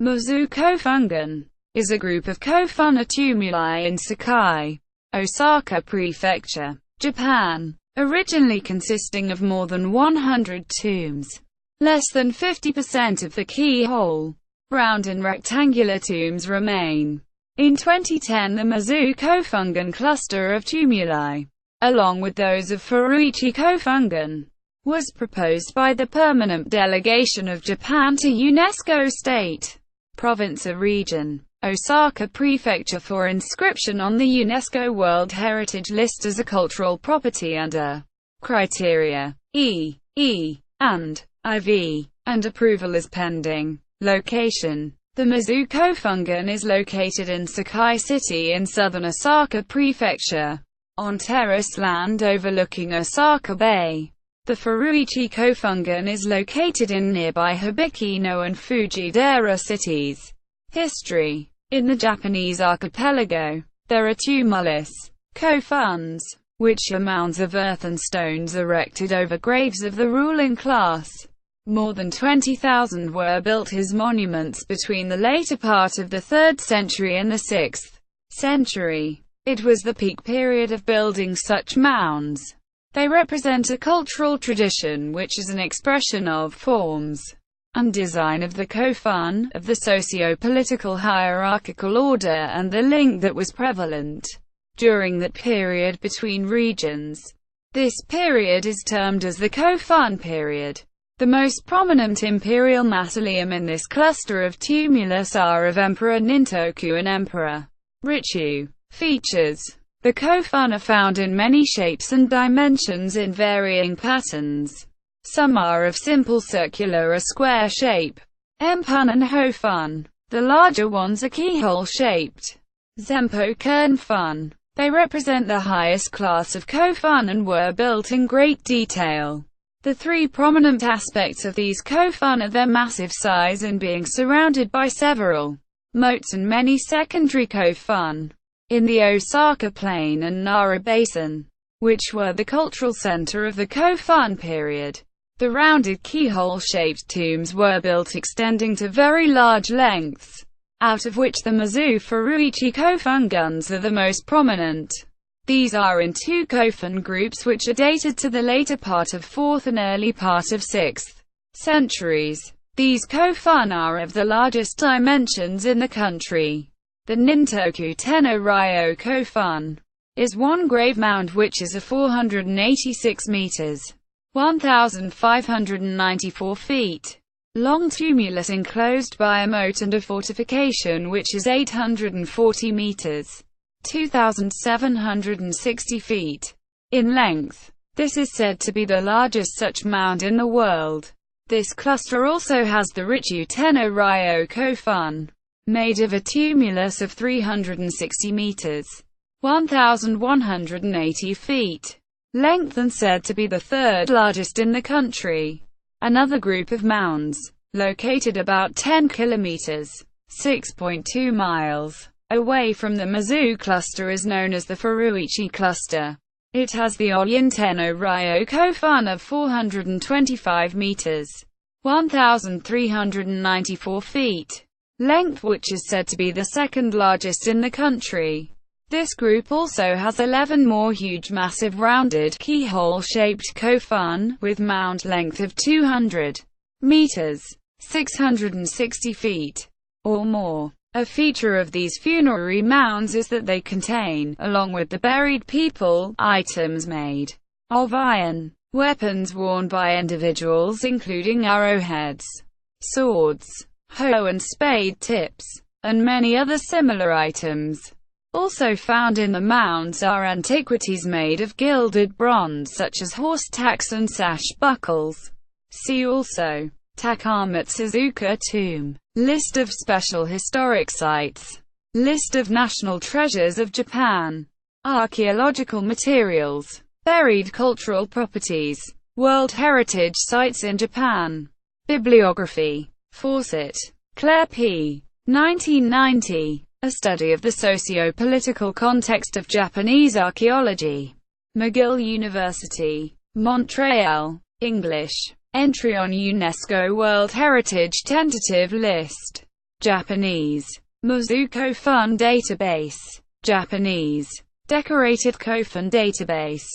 Mozu kofungun is a group of kofun tumuli in Sakai, Ōsaka Prefecture, Japan, originally consisting of more than 100 tombs. Less than 50% of the keyhole, round and rectangular tombs remain. In 2010, the Mozu kofungun cluster of tumuli, along with those of Furuichi kofungun, was proposed by the Permanent Delegation of Japan to UNESCO State, Province or Region, Ōsaka Prefecture for inscription on the UNESCO World Heritage List as a cultural property under criteria E, and IV, and approval is pending. Location: the Mozu kofungun is located in Sakai City in southern Osaka Prefecture, on terraced land overlooking Ōsaka Bay. The Furuichi kofungun is located in nearby Hibikino and Fujidera cities. History: in the Japanese archipelago, there are tumulus, kofuns, which are mounds of earth and stones erected over graves of the ruling class. More than 20,000 were built as monuments between the later part of the 3rd century and the 6th century. It was the peak period of building such mounds. They represent a cultural tradition which is an expression of forms and design of the kofun, of the socio-political hierarchical order and the link that was prevalent during that period between regions. This period is termed as the kofun period. The most prominent imperial mausoleum in this cluster of tumulus are of Emperor Nintoku and Emperor Richu. Features: the kofun are found in many shapes and dimensions in varying patterns. Some are of simple circular or square shape, empun and hofun. The larger ones are keyhole-shaped, zempo kernfun. They represent the highest class of kofun and were built in great detail. The three prominent aspects of these kofun are their massive size and being surrounded by several moats and many secondary kofun in the Ōsaka Plain and Nara Basin, which were the cultural center of the kofun period. The rounded keyhole-shaped tombs were built extending to very large lengths, out of which the Mozu Furuichi kofunguns are the most prominent. These are in two kofun groups which are dated to the later part of 4th and early part of 6th centuries. These kofun are of the largest dimensions in the country. The Nintoku Tenno Ryo kofun is one grave mound which is a 486 meters, 1,594 feet, long tumulus enclosed by a moat and a fortification which is 840 meters, 2,760 feet, in length. This is said to be the largest such mound in the world. This cluster also has the Richu Tenno Ryo kofun, made of a tumulus of 360 meters, 1,180 feet, length and said to be the third largest in the country. Another group of mounds, located about 10 kilometers, 6.2 miles, away from the Mozu cluster is known as the Furuichi cluster. It has the Oyin Tenno Ryo kofun of 425 meters, 1,394 feet, length, which is said to be the second largest in the country. This group also has 11 more huge massive rounded, keyhole-shaped kofun, with mound length of 200 meters, 660 feet, or more. A feature of these funerary mounds is that they contain, along with the buried people, items made of iron, weapons worn by individuals including arrowheads, swords, hoe and spade tips, and many other similar items. Also found in the mounds are antiquities made of gilded bronze such as horse tacks and sash buckles. See also Takamatsuzuka tomb. List of special historic sites. List of national treasures of Japan. Archaeological materials. Buried cultural properties. World Heritage Sites in Japan. Bibliography. Fawcett, Claire P. 1990. A Study of the Socio-Political Context of Japanese Archaeology. McGill University. Montreal. English. Entry on UNESCO World Heritage Tentative List. Japanese. Mozu kofun database. Japanese. Decorated kofun database.